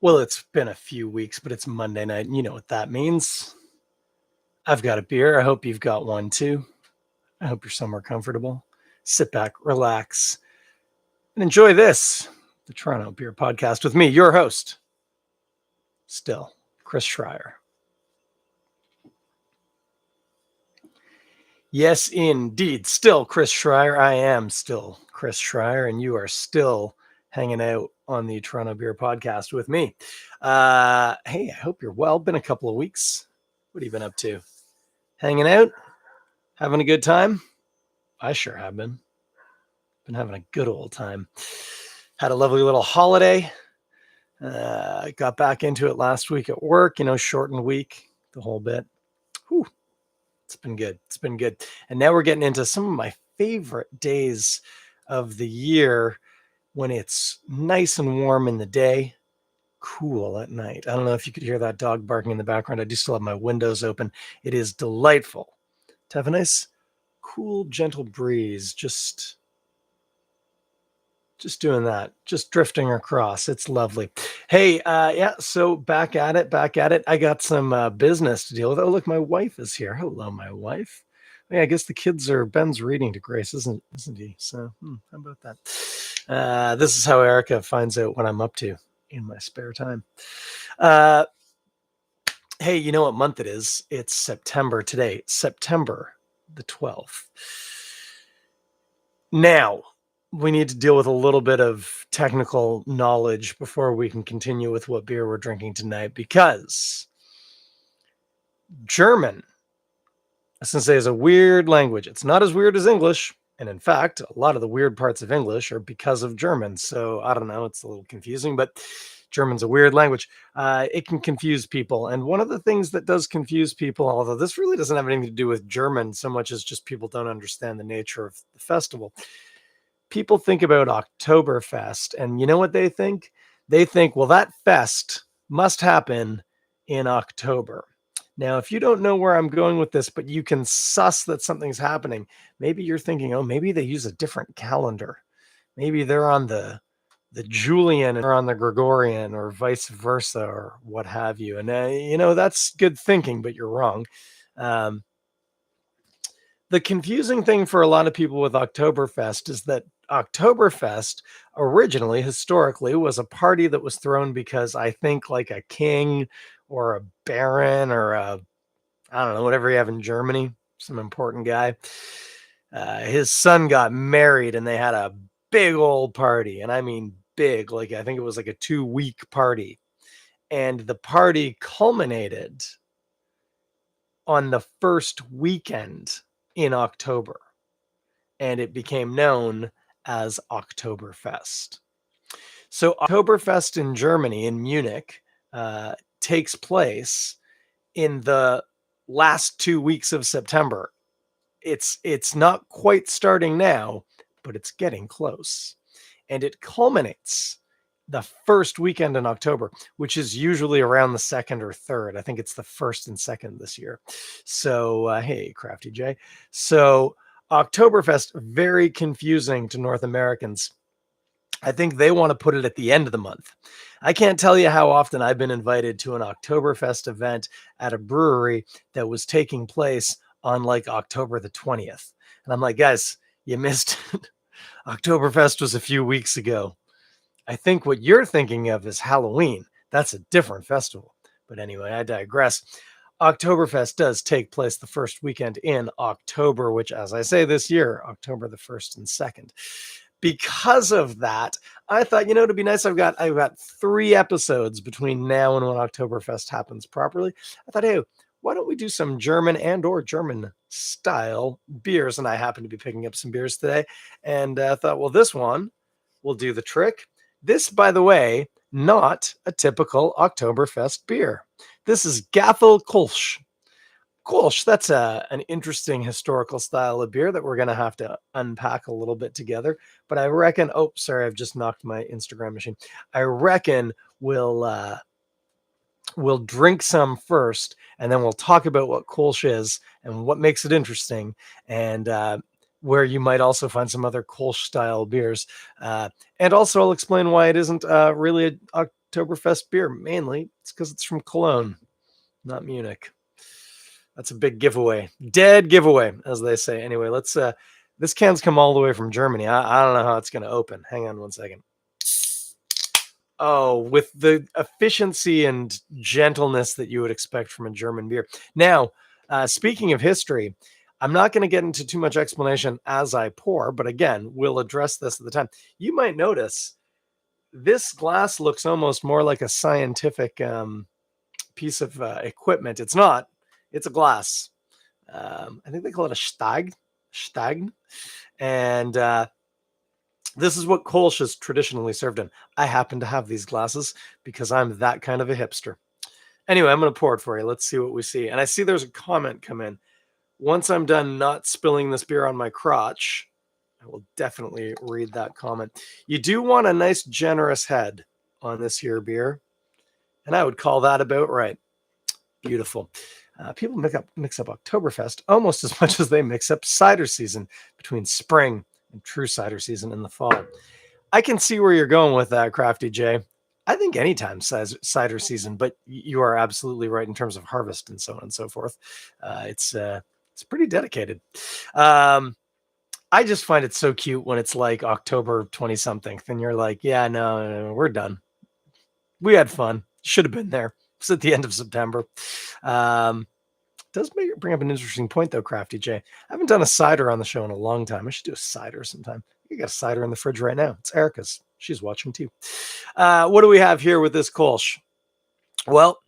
Well, it's been a few weeks, but it's Monday night, and you know what that means. I've got a beer. I hope you've got one too. I hope you're somewhere comfortable. Sit back, relax, and enjoy this, the Toronto Beer Podcast with me, your host, still, Chris Schreier. Yes, indeed. Still Chris Schreier. I am still Chris Schreier, and you are still hanging out on the Toronto Beer Podcast with me. Hey, I hope you're well. Been a couple of weeks. What have you been up to? Hanging out? Having a good time? I sure have been. Been having a good old time. Had a lovely little holiday. Got back into it last week at work, shortened week, the whole bit. Whew. It's been good. It's been good. And now we're getting into some of my favorite days of the year when it's nice and warm in the day, cool at night. I don't know if you could hear that dog barking in the background. I do still have my windows open. It is delightful to have a nice, cool, gentle breeze. Just doing that, just drifting across. It's lovely. Hey, so back at it. I got some business to deal with. Oh, look, my wife is here. Hello, my wife. Yeah, I guess the kids are Ben's reading to Grace, isn't he? So how about that? This is how Erica finds out what I'm up to in my spare time. Hey, you know what month it is? It's September today, September the 12th. Now, we need to deal with a little bit of technical knowledge before we can continue with what beer we're drinking tonight, because German, I was going to say, is a weird language. It's not as weird as English. And in fact, a lot of the weird parts of English are because of German. So I don't know, it's a little confusing, but German's a weird language. It can confuse people. And one of the things that does confuse people, although this really doesn't have anything to do with German so much as just people don't understand the nature of the festival. People think about Oktoberfest, and you know what they think? They think, well, that fest must happen in October. Now, if you don't know where I'm going with this, but you can suss that something's happening, maybe you're thinking, oh, maybe they use a different calendar. Maybe they're on the Julian or on the Gregorian or vice versa or what have you. And, that's good thinking, but you're wrong. The confusing thing for a lot of people with Oktoberfest is that Oktoberfest originally, historically, was a party that was thrown because I think like a king or a baron or I don't know, whatever you have in Germany, some important guy. His son got married and they had a big old party. And I mean big, like I think it was like a 2-week party. And the party culminated on the first weekend in October, and it became known as Oktoberfest. So Oktoberfest in Germany, in Munich, takes place in the last 2 weeks of September. It's not quite starting now, but it's getting close. And it culminates the first weekend in October, which is usually around the 2nd or 3rd. I think it's the 1st and 2nd this year. So, hey, Crafty J. So Oktoberfest, very confusing to North Americans. I think they want to put it at the end of the month. I can't tell you how often I've been invited to an Oktoberfest event at a brewery that was taking place on like October the 20th. And I'm like, guys, you missed it. Oktoberfest was a few weeks ago. I think what you're thinking of is Halloween. That's a different festival. But anyway, I digress. Oktoberfest does take place the first weekend in October, which, as I say, this year, October the 1st and 2nd. Because of that, I thought, it'd be nice. I've got 3 episodes between now and when Oktoberfest happens properly. I thought, hey, why don't we do some German and or German style beers? And I happen to be picking up some beers today, and I thought, well, this one will do the trick. This, by the way, not a typical Oktoberfest beer. This is Gaffel Kolsch. Kolsch, that's an interesting historical style of beer that we're going to have to unpack a little bit together. But I reckon, oh, sorry, I've just knocked my Instagram machine. I reckon we'll drink some first, and then we'll talk about what Kolsch is and what makes it interesting, and where you might also find some other Kolsch style beers. And also I'll explain why it isn't really a Oktoberfest beer. Mainly, it's because it's from Cologne, not Munich. That's a big giveaway. Dead giveaway, as they say. Anyway, let's this can's come all the way from Germany. I don't know how it's gonna open. Hang on one second. Oh, with the efficiency and gentleness that you would expect from a German beer. Now, speaking of history, I'm not going to get into too much explanation as I pour, but again, we'll address this at the time. You might notice this glass looks almost more like a scientific piece of equipment. It's not, it's a glass. I think they call it a Stag. And this is what Kolsch is traditionally served in. I happen to have these glasses because I'm that kind of a hipster. Anyway, I'm going to pour it for you. Let's see what we see. And I see there's a comment come in. Once I'm done not spilling this beer on my crotch, I will definitely read that comment. You do want a nice, generous head on this here beer. And I would call that about right. Beautiful. People mix up Oktoberfest almost as much as they mix up cider season between spring and true cider season in the fall. I can see where you're going with that, Crafty J. I think anytime cider season, but you are absolutely right in terms of harvest and so on and so forth. It's pretty dedicated. I just find it so cute when it's like October 20 something, and you're like, yeah, no, we're done. We had fun. Should have been there. It's at the end of September. Does bring up an interesting point, though, Crafty J. I haven't done a cider on the show in a long time. I should do a cider sometime. You got a cider in the fridge right now. It's Erica's. She's watching too. What do we have here with this Kolsch? Well,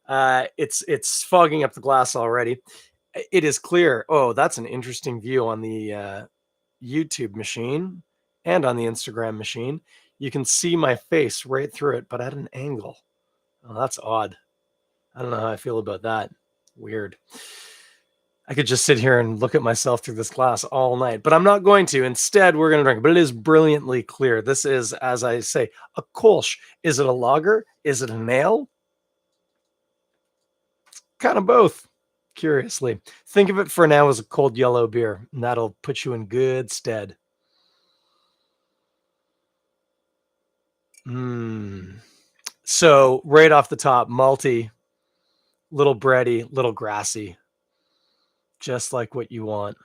it's fogging up the glass already. It is clear. Oh, that's an interesting view on the YouTube machine and on the Instagram machine. You can see my face right through it, but at an angle. Oh, that's odd. I don't know how I feel about that. Weird. I could just sit here and look at myself through this glass all night, but I'm not going to. Instead, we're going to drink it. But it is brilliantly clear. This is, as I say, a Kolsch. Is it a lager? Is it an ale? Kind of both, curiously. Think of it for now as a cold yellow beer, and that'll put you in good stead. So right off the top, malty, little bready, little grassy, just like what you want.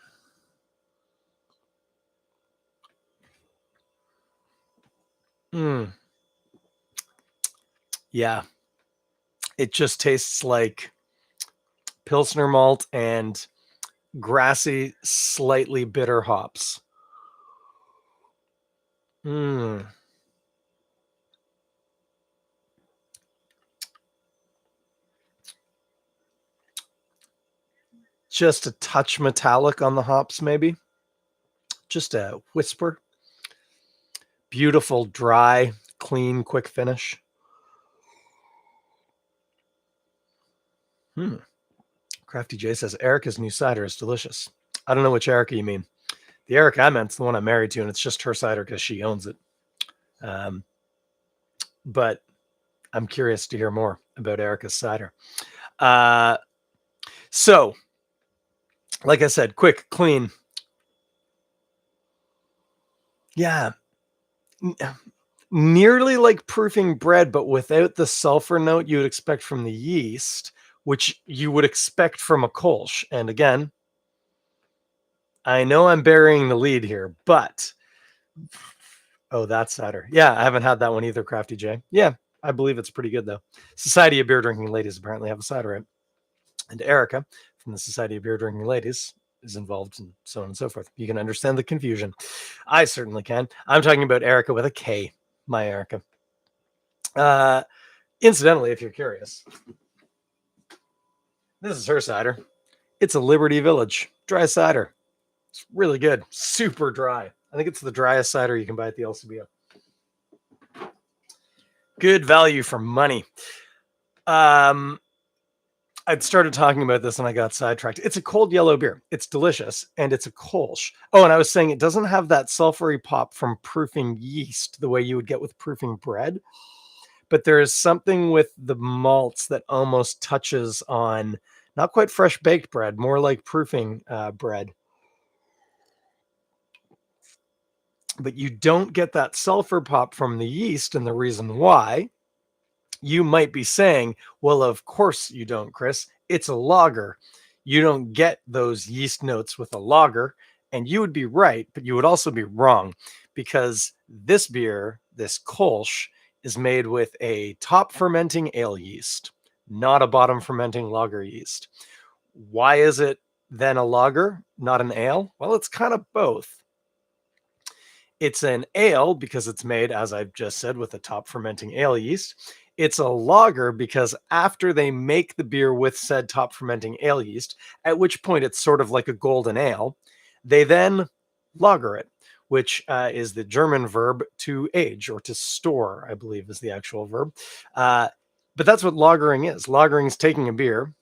Yeah. It just tastes like Pilsner malt and grassy, slightly bitter hops. Just a touch metallic on the hops, maybe. Just a whisper. Beautiful, dry, clean, quick finish. Crafty J says, Erica's new cider is delicious. I don't know which Erica you mean. The Erica I meant's the one I'm married to, and it's just her cider because she owns it. But I'm curious to hear more about Erica's cider. So, like I said, quick, clean. Yeah. Nearly like proofing bread, but without the sulfur note you would expect from the yeast, which you would expect from a Kolsch. And again, I know I'm burying the lead here, but oh, that's cider. Yeah, I haven't had that one either, Crafty J. Yeah, I believe it's pretty good though. Society of Beer Drinking Ladies apparently have a cider out. And Erica from the Society of Beer Drinking Ladies is involved and so on and so forth. You can understand the confusion. I certainly can. I'm talking about Erica with a K, my Erica. Incidentally, if you're curious, this is her cider. It's a Liberty Village dry cider. It's really good. Super dry. I think it's the driest cider you can buy at the LCBO. Good value for money. I'd started talking about this and I got sidetracked. It's a cold yellow beer. It's delicious and it's a Kolsch. Oh, and I was saying it doesn't have that sulfury pop from proofing yeast the way you would get with proofing bread. But there is something with the malts that almost touches on not quite fresh baked bread, more like proofing bread. But you don't get that sulfur pop from the yeast, and the reason why You might be saying, well, of course you don't, Chris. It's a lager. You don't get those yeast notes with a lager. And you would be right, but you would also be wrong because this beer, this Kolsch, is made with a top fermenting ale yeast, not a bottom fermenting lager yeast. Why is it then a lager, not an ale? Well, it's kind of both. It's an ale because it's made, as I've just said, with a top fermenting ale yeast. It's a lager because after they make the beer with said top fermenting ale yeast, at which point it's sort of like a golden ale, they then lager it, which is the German verb to age or to store, I believe is the actual verb. Uh, but that's what lagering is. Lagering is taking a beer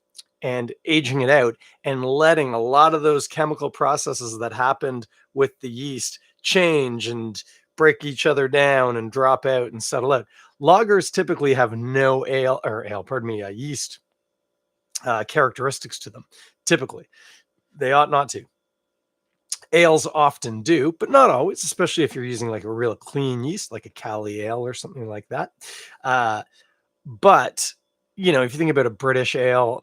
and aging it out and letting a lot of those chemical processes that happened with the yeast change and break each other down and drop out and settle out. Lagers typically have no yeast characteristics to them. Typically, they ought not to. Ales often do, but not always, especially if you're using like a real clean yeast, like a Cali ale or something like that. Uh, but if you think about a British ale,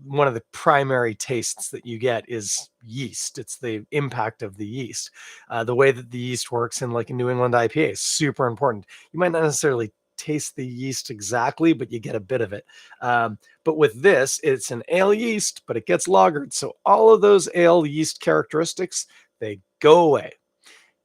one of the primary tastes that you get is yeast. It's the impact of the yeast. The way that the yeast works in like a New England IPA is super important. You might not necessarily taste the yeast exactly, but you get a bit of it. But with this, it's an ale yeast, but it gets lagered. So all of those ale yeast characteristics, they go away.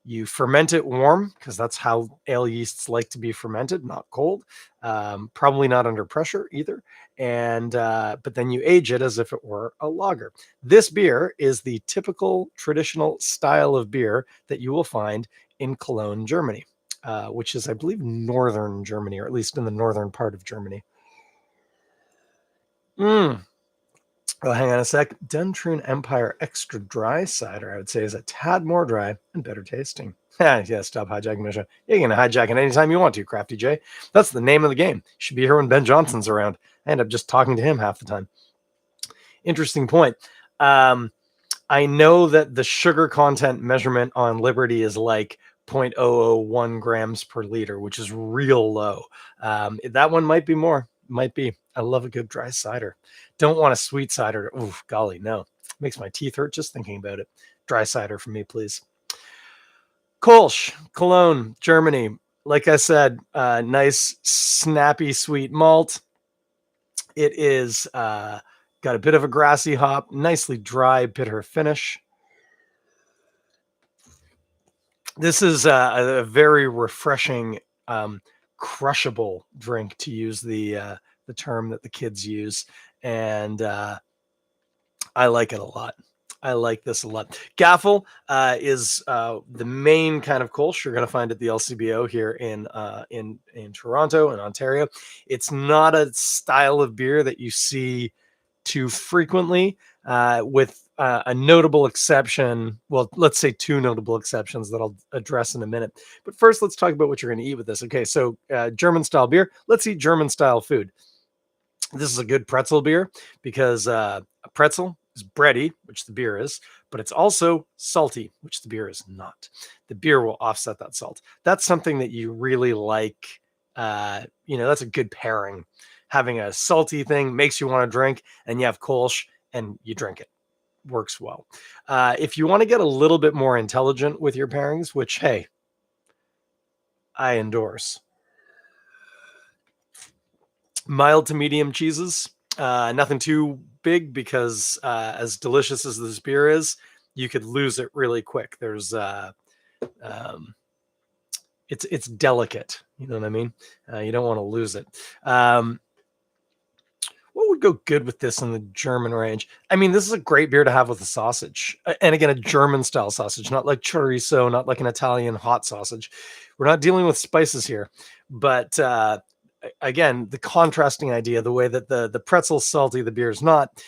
You ferment it warm because that's how ale yeasts like to be fermented, not cold. Probably not under pressure either. And but then you age it as if it were a lager. This beer is the typical traditional style of beer that you will find in Cologne, Germany, which is, I believe, northern Germany, or at least in the northern part of Germany. Mm. Oh, hang on a sec. Duntroon Empire Extra Dry Cider, I would say, is a tad more dry and better tasting. Yeah, stop hijacking my show. You can hijack it anytime you want to, Crafty J. That's the name of the game. You should be here when Ben Johnson's around. I end up just talking to him half the time. Interesting point. I know that the sugar content measurement on Liberty is like 0.001 grams per liter, which is real low. That one might be more. Might be. I love a good dry cider. Don't want a sweet cider. Ooh, golly, no. Makes my teeth hurt just thinking about it. Dry cider for me, please. Kolsch, Cologne, Germany. Like I said, nice, snappy, sweet malt. It is got a bit of a grassy hop, nicely dry, bitter finish. This is a very refreshing, crushable drink, to use the term that the kids use, and I like it a lot. I like this a lot. Gaffel is the main kind of Kolsch you're going to find at the LCBO here in Toronto and Ontario. It's not a style of beer that you see too frequently, with a notable exception. Well, let's say two notable exceptions that I'll address in a minute. But first, let's talk about what you're going to eat with this. Okay, so German style beer. Let's eat German style food. This is a good pretzel beer because a pretzel is bready, which the beer is, but it's also salty, which the beer is not. The beer will offset that salt. That's something that you really like. That's a good pairing. Having a salty thing makes you want to drink, and you have Kolsch and you drink it. Works well. If you want to get a little bit more intelligent with your pairings, which, hey, I endorse, mild to medium cheeses. Nothing too big because as delicious as this beer is, you could lose it really quick. There's it's delicate. You know what I mean? You don't want to lose it. What would go good with this in the German range? I mean, this is a great beer to have with a sausage. And again, a German style sausage, not like chorizo, not like an Italian hot sausage. We're not dealing with spices here. But again, the contrasting idea, the way that the pretzel's salty, the beer is not,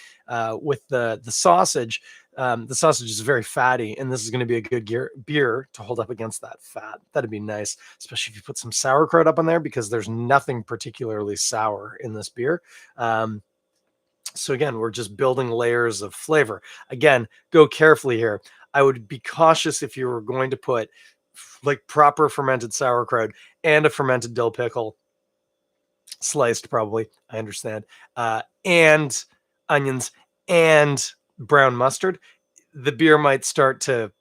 with the sausage. The sausage is very fatty, and this is going to be a good beer to hold up against that fat. That'd be nice, especially if you put some sauerkraut up on there, because there's nothing particularly sour in this beer. So again, we're just building layers of flavor. Again, go carefully here. I would be cautious if you were going to put like proper fermented sauerkraut and a fermented dill pickle sliced probably, I understand, and onions and brown mustard, the beer might start to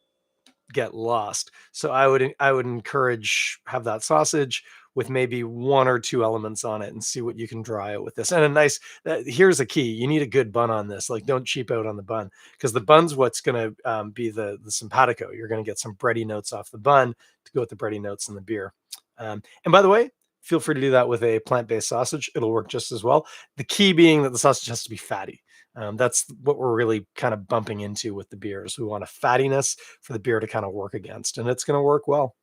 get lost. So I would encourage have that sausage with maybe one or two elements on it and see what you can dry out with this. And a nice here's a key: you need a good bun on this. Like, don't cheap out on the bun because the bun's what's going to be the simpatico. You're going to get some bready notes off the bun to go with the bready notes in the beer. And by the way, feel free to do that with a plant-based sausage. It'll work just as well. The key being that the sausage has to be fatty. That's what we're really kind of bumping into with the beers. We want a fattiness for the beer to kind of work against, and it's going to work well.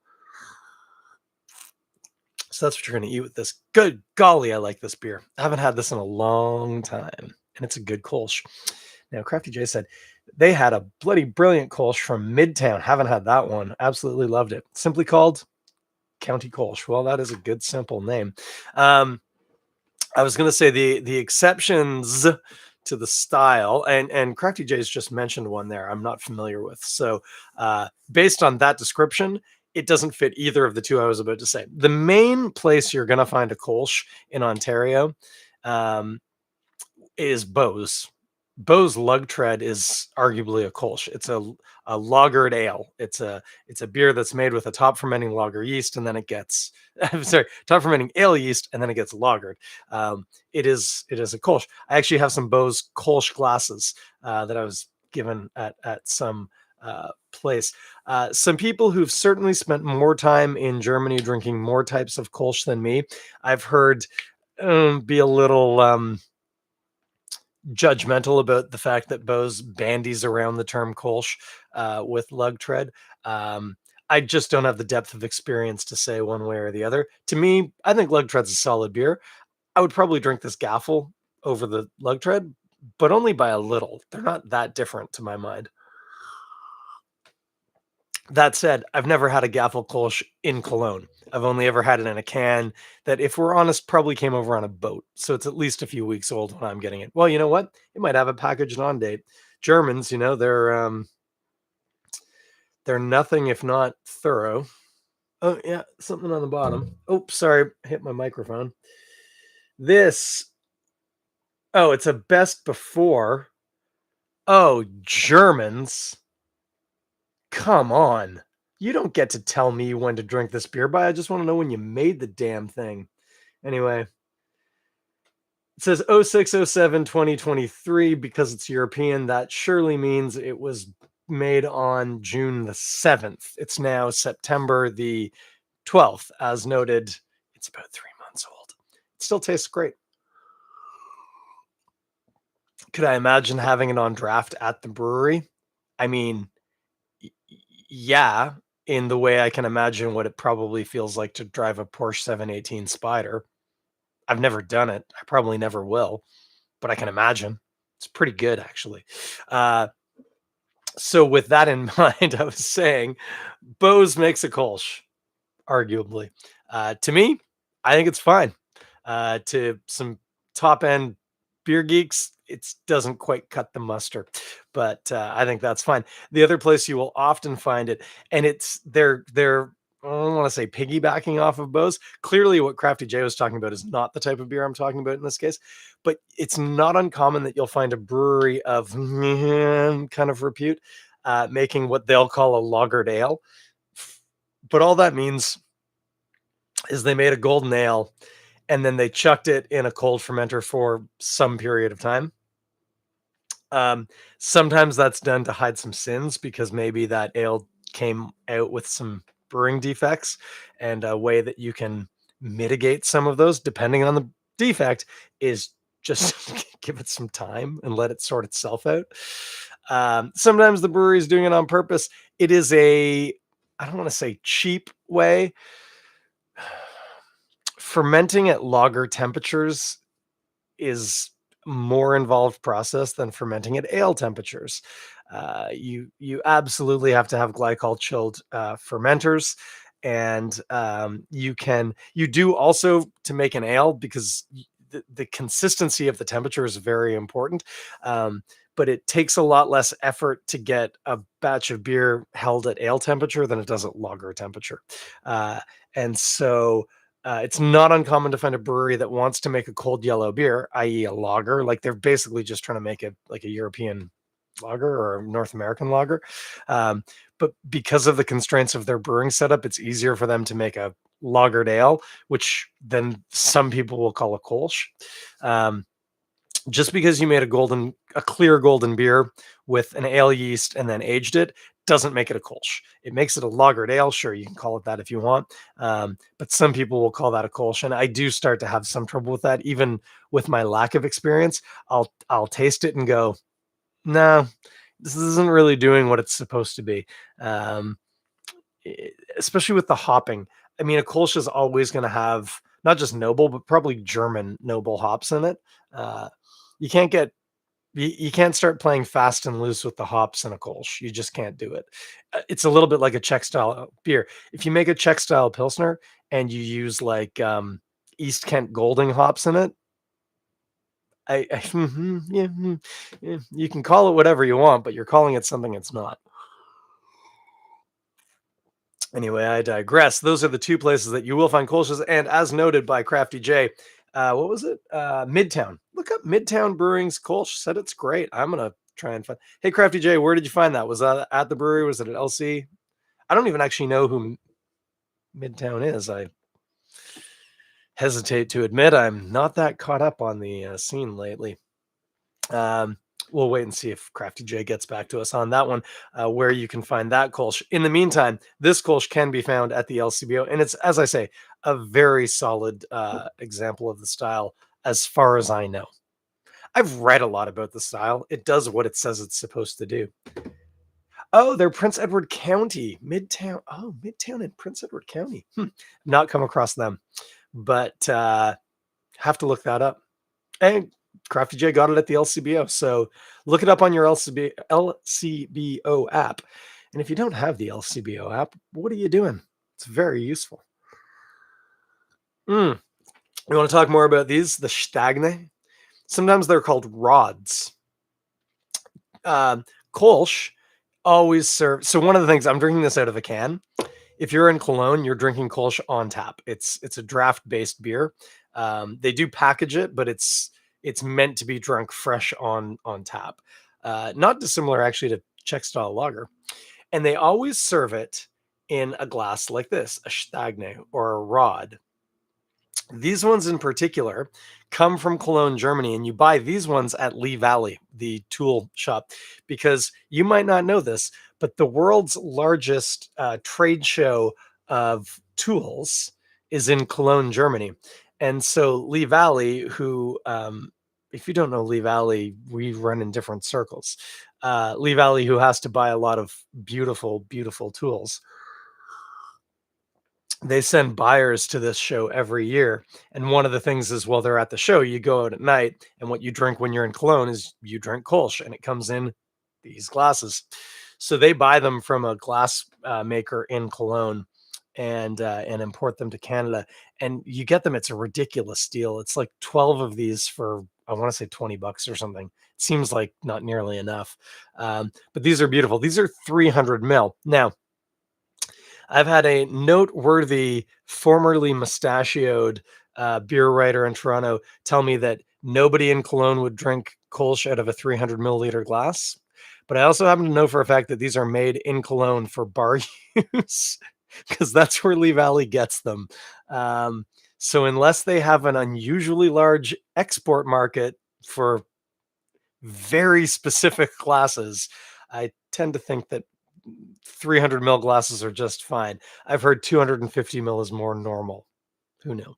So that's what you're going to eat with this. Good golly, I like this beer. I haven't had this in a long time, and it's a good Kolsch. Now, Crafty J said they had a bloody brilliant Kolsch from Midtown. Haven't had that one. Absolutely loved it. Simply called County Kolsch. Well, that is a good, simple name. I was going to say the exceptions to the style, and Crafty J's just mentioned one there I'm not familiar with. So based on that description, it doesn't fit either of the two I was about to say. The main place you're going to find a Kolsch in Ontario um, is Bose. Bose Lug Tread is arguably a Kolsch. It's a lagered ale. It's a beer that's made with a top fermenting lager yeast, and then it gets I'm sorry, top fermenting ale yeast, and then it gets lagered. It is a Kolsch. I actually have some Bose Kolsch glasses that I was given at some place. Some people who've certainly spent more time in Germany drinking more types of Kolsch than me, I've heard be a little judgmental about the fact that Bose bandies around the term Kolsch with lug tread. I just don't have the depth of experience to say one way or the other. To me, I think lug tread's a solid beer. I would probably drink this Gaffel over the lug tread, but only by a little. They're not that different to my mind. That said, I've never had a Gaffel Kolsch in Cologne. I've only ever had it in a can that, if we're honest, probably came over on a boat. So it's at least a few weeks old when I'm getting it. Well, you know what? It might have a packaged on date. Germans, they're nothing if not thorough. Oh yeah, something on the bottom. Oh, sorry, hit my microphone. This. Oh, it's a best before. Oh, Germans. Come on. You don't get to tell me when to drink this beer by. I just want to know when you made the damn thing. Anyway, it says 0607 2023 because it's European. That surely means it was made on June the 7th. It's now September the 12th. As noted, it's about 3 months old. It still tastes great. Could I imagine having it on draft at the brewery? I mean, yeah, in the way I can imagine what it probably feels like to drive a Porsche 718 Spider. I've never done it. I probably never will, but I can imagine. It's pretty good, actually. Uh, so with that in mind, I was saying Bose makes a Kolsch, arguably. To me, I think it's fine. To some top end beer geeks, it doesn't quite cut the mustard, but I think that's fine. The other place you will often find it, and they're I don't want to say piggybacking off of Bose. Clearly, what Crafty J was talking about is not the type of beer I'm talking about in this case, but it's not uncommon that you'll find a brewery of kind of repute making what they'll call a lagered ale. But all that means is they made a golden ale and then they chucked it in a cold fermenter for some period of time. Sometimes that's done to hide some sins because maybe that ale came out with some brewing defects, and a way that you can mitigate some of those, depending on the defect, is just give it some time and let it sort itself out. Sometimes the brewery is doing it on purpose. It is I don't want to say cheap way. Fermenting at lager temperatures is more involved process than fermenting at ale temperatures. You absolutely have to have glycol chilled fermenters, and you do also to make an ale because the consistency of the temperature is very important. But it takes a lot less effort to get a batch of beer held at ale temperature than it does at lager temperature. And so It's not uncommon to find a brewery that wants to make a cold yellow beer, i.e., a lager. Like they're basically just trying to make it like a European lager or a North American lager. Um, but because of the constraints of their brewing setup, it's easier for them to make a lagered ale, which then some people will call a Kolsch. Um, just because you made a clear golden beer with an ale yeast and then aged it doesn't make it a Kolsch. It makes it a lagered ale. Sure, you can call it that if you want, but some people will call that a Kolsch, and I do start to have some trouble with that. Even with my lack of experience, I'll taste it and go, no, this isn't really doing what it's supposed to be. Um, Especially with the hopping. I mean, a Kolsch is always going to have not just noble, but probably German noble hops in it. Uh, you can't get you can't start playing fast and loose with the hops in a Kolsch. You just can't do it. It's a little bit like a Czech style beer. If you make a Czech style Pilsner and you use like East Kent Golding hops in it, yeah, yeah, you can call it whatever you want, but you're calling it something it's not. Anyway, I digress. Those are the two places that you will find Kolsch's, and as noted by Crafty J, what was it? Midtown. Look up Midtown Brewing's Kolsch. Said it's great. I'm gonna try and find. Hey, Crafty J, where did you find that? Was that at the brewery? Was it at LC? I don't even actually know who Midtown is. I hesitate to admit I'm not that caught up on the scene lately. Um, we'll wait and see if Crafty J gets back to us on that one, where you can find that Kolsch. In the meantime, this Kolsch can be found at the LCBO, and it's, as I say, a very solid example of the style as far as I know. I've read a lot about the style. It does what it says it's supposed to do. Oh, they're Prince Edward County, Midtown. Oh, Midtown in Prince Edward County. Not come across them, but have to look that up. And Crafty J got it at the LCBO. So look it up on your LCBO app. And if you don't have the LCBO app, what are you doing? It's very useful. You want to talk more about these? The Stagne? Sometimes they're called rods. Um, Kolsch always serve. So one of the things I'm drinking this out of a can. If you're in Cologne, you're drinking Kolsch on tap. It's a draft based beer. They do package it, but it's meant to be drunk fresh on tap. Not dissimilar actually to Czech style lager. And they always serve it in a glass like this, a Stagne or a rod. These ones in particular come from Cologne, Germany, and you buy these ones at Lee Valley, the tool shop, because you might not know this, but the world's largest trade show of tools is in Cologne, Germany. And so Lee Valley, who, if you don't know Lee Valley, we run in different circles. Lee Valley, who has to buy a lot of beautiful, beautiful tools, they send buyers to this show every year. And one of the things is while they're at the show, you go out at night, and what you drink when you're in Cologne is you drink Kolsch, and it comes in these glasses. So they buy them from a glass maker in Cologne and import them to Canada. And you get them, it's a ridiculous deal. It's like 12 of these for, I want to say, $20 or something. It seems like not nearly enough. But these are beautiful. These are 300 mil. Now, I've had a noteworthy, formerly mustachioed beer writer in Toronto tell me that nobody in Cologne would drink Kolsch out of a 300 milliliter glass. But I also happen to know for a fact that these are made in Cologne for bar use because that's where Lee Valley gets them. So unless they have an unusually large export market for very specific glasses, I tend to think that 300 mil glasses are just fine. I've heard 250 mil is more normal. Who knew?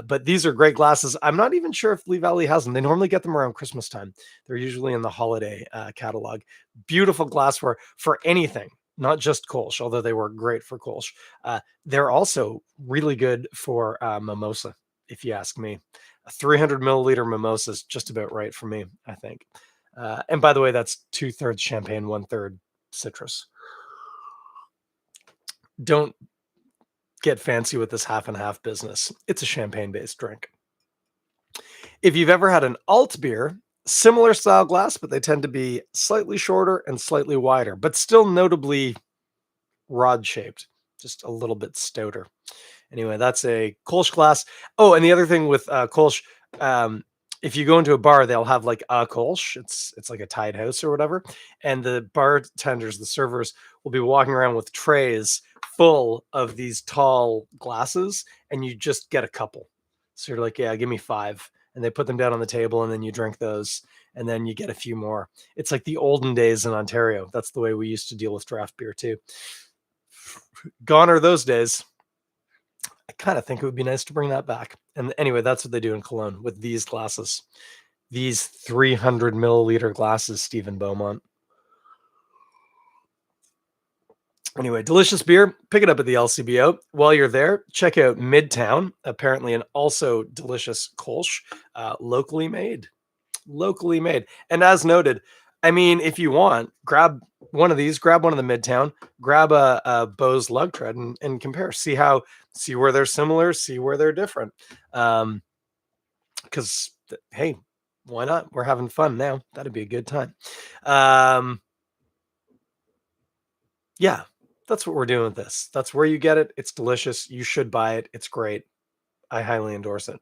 But these are great glasses. I'm not even sure if Lee Valley has them. They normally get them around Christmas time. They're usually in the holiday catalog. Beautiful glassware for anything, not just Kolsch, although they work great for Kolsch. They're also really good for mimosa, if you ask me. A 300 milliliter mimosa is just about right for me, I think. And by the way, that's 2/3 champagne, 1/3 citrus. Don't get fancy with this half and half business. It's a champagne based drink. If you've ever had an alt beer, similar style glass, but they tend to be slightly shorter and slightly wider, but still notably rod shaped, just a little bit stouter. Anyway, that's a Kolsch glass. Oh, and the other thing with Kolsch, um, if you go into a bar, they'll have like a Kolsch. It's like a tied house or whatever, and the bartenders, the servers, will be walking around with trays full of these tall glasses, and you just get a couple. So you're like, yeah, give me five, and they put them down on the table, and then you drink those, and then you get a few more. It's like the olden days in Ontario. That's the way we used to deal with draft beer too. Gone are those days. I kind of think it would be nice to bring that back. And anyway, that's what they do in Cologne with these glasses, these 300 milliliter glasses, Stephen Beaumont. Anyway, delicious beer. Pick it up at the LCBO. While you're there, check out Midtown, apparently an also delicious Kolsch, locally made. Locally made. And as noted, I mean, if you want, grab one of these, grab one of the Midtown, grab a Bose Lug Tread and compare. See where they're similar, see where they're different. Because hey, why not? We're having fun now. That'd be a good time. Yeah, that's what we're doing with this. That's where you get it. It's delicious. You should buy it. It's great. I highly endorse it.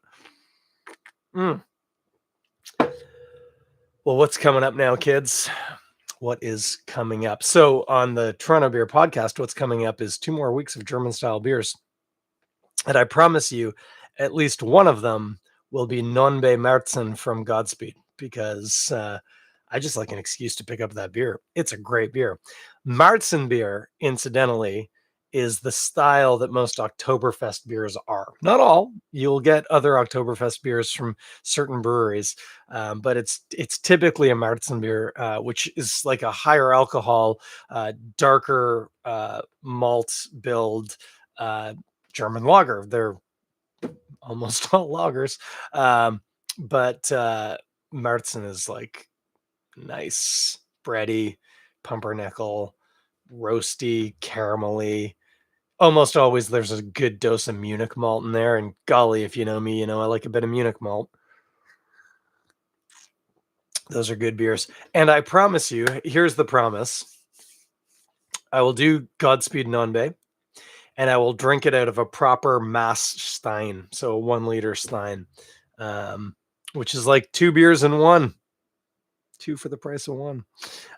Mm. Well, what's coming up now, kids? What is coming up? So, on the Toronto Beer Podcast, what's coming up is 2 more weeks of German style beers. And I promise you, at least one of them will be Nonbe Märzen from Godspeed, because I just like an excuse to pick up that beer. It's a great beer. Märzen beer, incidentally, is the style that most Oktoberfest beers are. Not all. You'll get other Oktoberfest beers from certain breweries, but it's typically a Märzen beer, which is like a higher alcohol, darker malt build German lager. They're almost all lagers, but Märzen is like nice, bready, pumpernickel, roasty, caramelly. Almost always there's a good dose of Munich malt in there, and golly, if you know me, you know I like a bit of Munich malt. Those are good beers. And I promise you, here's the promise. I will do Godspeed Nonbe, and I will drink it out of a proper mass stein, so a 1 liter stein, which is like 2 beers in one. 2 for the price of 1.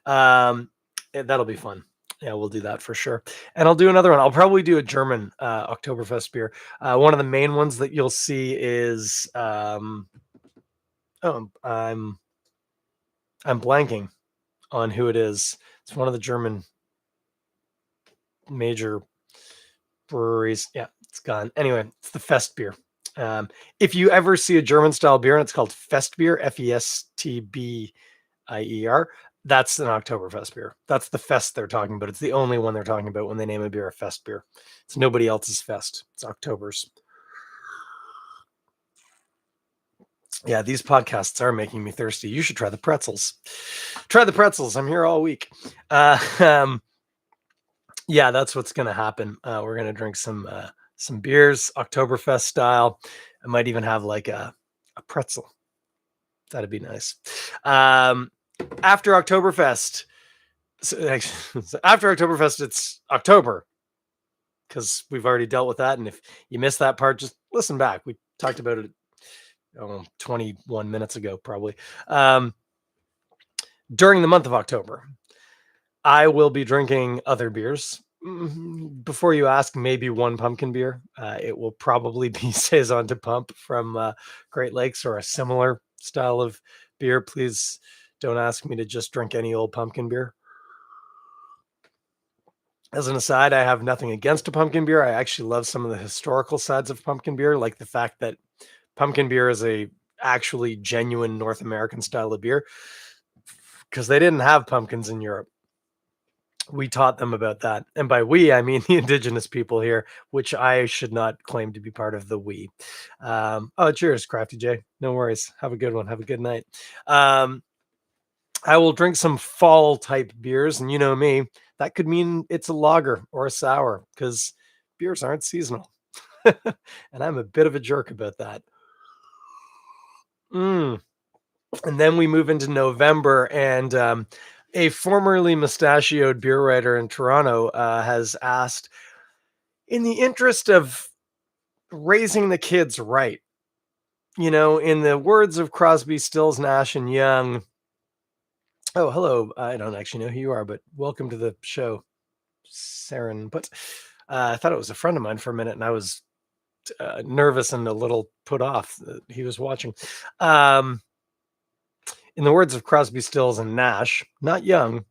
That'll be fun. Yeah, we'll do that for sure. And I'll do another one. I'll probably do a German Oktoberfest beer. One of the main ones that you'll see is I'm blanking on who it is. It's one of the German major breweries. Yeah, it's gone. Anyway, it's the Fest beer. If you ever see a German style beer and it's called Fest beer, Festbier, that's an Oktoberfest beer. That's the Fest they're talking about. It's the only one they're talking about when they name a beer a Fest beer. It's nobody else's Fest. It's October's. Yeah, these podcasts are making me thirsty. You should try the pretzels. Try the pretzels. I'm here all week. Yeah, that's what's going to happen. We're going to drink some beers, Oktoberfest style. I might even have like a pretzel. That'd be nice. After Oktoberfest, after Oktoberfest, it's October, because we've already dealt with that. And if you missed that part, just listen back. We talked about it 21 minutes ago, probably. During the month of October, I will be drinking other beers. Before you ask, maybe one pumpkin beer. It will probably be Saison de Pump from Great Lakes, or a similar style of beer. Please don't ask me to just drink any old pumpkin beer. As an aside, I have nothing against a pumpkin beer. I actually love some of the historical sides of pumpkin beer, like the fact that pumpkin beer is a actually genuine North American style of beer, because they didn't have pumpkins in Europe. We taught them about that. And by we, I mean the indigenous people here, which I should not claim to be part of the we. Cheers, Crafty J. No worries. Have a good one. Have a good night. I will drink some fall type beers, and you know me, that could mean it's a lager or a sour, because beers aren't seasonal. And I'm a bit of a jerk about that. And then we move into November, and a formerly mustachioed beer writer in Toronto has asked, in the interest of raising the kids right. In the words of Crosby, Stills, Nash, and Young. Oh, hello. I don't actually know who you are, but welcome to the show, Saren. But I thought it was a friend of mine for a minute, and I was nervous and a little put off that he was watching. Um, in the words of Crosby, Stills, and Nash, not Young,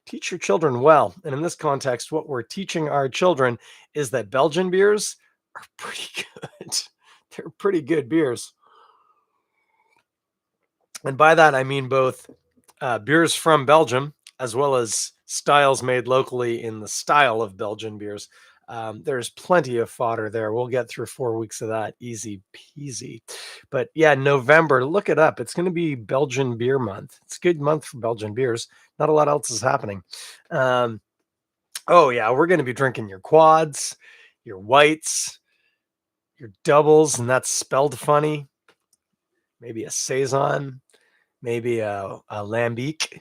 teach your children well. And in this context, what we're teaching our children is that Belgian beers are pretty good. They're pretty good beers. And by that, I mean both beers from Belgium as well as styles made locally in the style of Belgian beers. There's plenty of fodder there. We'll get through 4 weeks of that easy peasy. But yeah, November, look it up. It's going to be Belgian Beer Month. It's a good month for Belgian beers. Not a lot else is happening. Um, oh, yeah, we're going to be drinking your quads, your whites, your doubles, and that's spelled funny. Maybe a Saison, maybe a Lambic.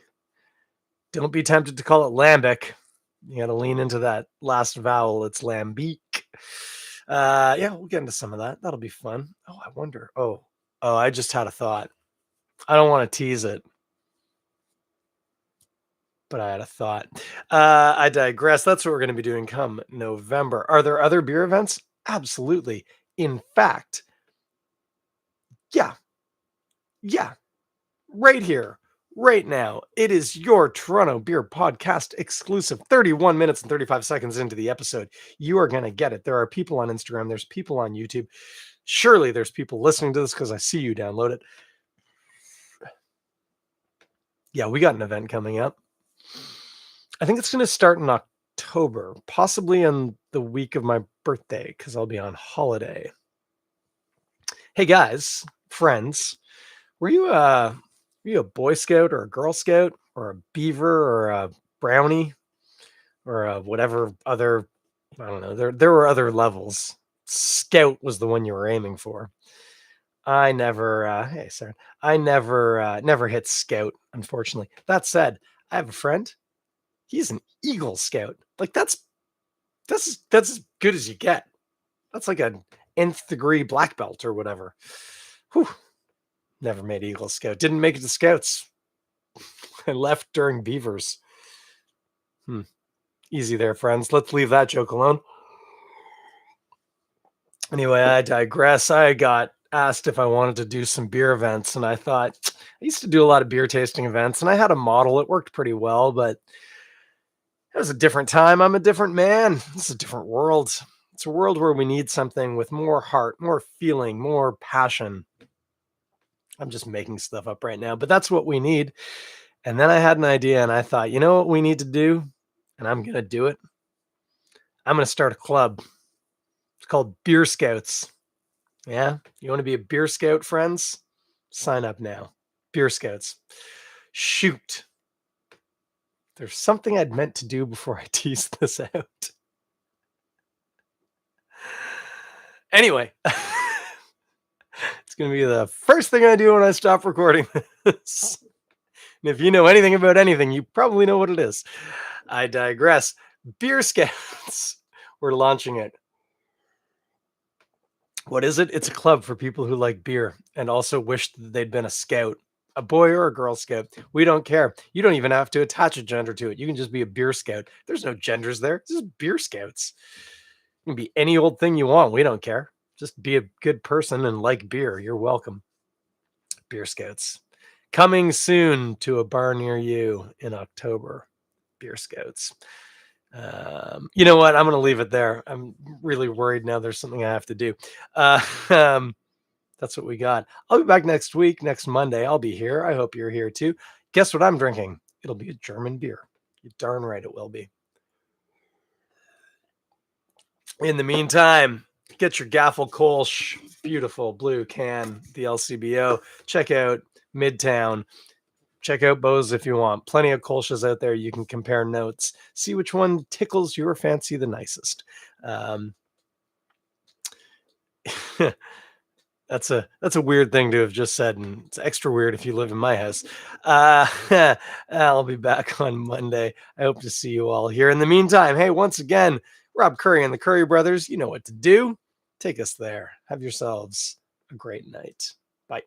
Don't be tempted to call it lambic. You got to lean into that last vowel. It's lambic. Yeah, we'll get into some of that. That'll be fun. Oh, I wonder. Oh, I just had a thought. I don't want to tease it, but I had a thought. I digress. That's what we're going to be doing come November. Are there other beer events? Absolutely. In fact, yeah, yeah, right here, right now. It is your Toronto Beer Podcast exclusive. 31 minutes and 35 seconds into the episode. You are going to get it. There are people on Instagram. There's people on YouTube. Surely there's people listening to this because I see you download it. Yeah, we got an event coming up. I think it's going to start in October, possibly in the week of my birthday because I'll be on holiday. Hey guys, friends, were you a Boy Scout or a Girl Scout or a Beaver or a Brownie or a whatever other? I don't know. There were other levels. Scout was the one you were aiming for. I never. Hey, Sarah. I never hit Scout. Unfortunately. That said, I have a friend. He's an Eagle Scout. Like that's as good as you get. That's like an nth degree black belt or whatever. Whew. Never made Eagle Scout. Didn't make it to Scouts. I left during Beavers. Easy there, friends. Let's leave that joke alone. Anyway, I digress. I got asked if I wanted to do some beer events, and I thought I used to do a lot of beer tasting events, and I had a model. It worked pretty well, but it was a different time. I'm a different man. It's a different world. It's a world where we need something with more heart, more feeling, more passion. I'm just making stuff up right now, but that's what we need. And then I had an idea and I thought, you know what we need to do? And I'm going to do it. I'm going to start a club. It's called Beer Scouts. Yeah. You want to be a Beer Scout, friends? Sign up now. Beer Scouts. Shoot. There's something I'd meant to do before I tease this out. Anyway, it's going to be the first thing I do when I stop recording this. And if you know anything about anything, you probably know what it is. I digress. Beer Scouts. We're launching it. What is it? It's a club for people who like beer and also wish that they'd been a scout, a boy or a girl scout. We don't care. You don't even have to attach a gender to it. You can just be a beer scout. There's no genders there. It's just beer scouts. You can be any old thing you want. We don't care. Just be a good person and like beer. You're welcome. Beer Scouts. Coming soon to a bar near you in October. Beer Scouts. You know what? I'm going to leave it there. I'm really worried now. There's something I have to do. That's what we got. I'll be back next week, next Monday. I'll be here. I hope you're here too. Guess what I'm drinking? It'll be a German beer. You're darn right it will be. In the meantime, get your Gaffel Kolsch, beautiful blue can, the LCBO. Check out Midtown. Check out Bose if you want. Plenty of Kolsch's out there. You can compare notes. See which one tickles your fancy the nicest. That's a weird thing to have just said, and it's extra weird if you live in my house. I'll be back on Monday. I hope to see you all here. In the meantime, hey, once again, Rob Curry and the Curry Brothers, you know what to do. take us there. Have yourselves a great night. Bye.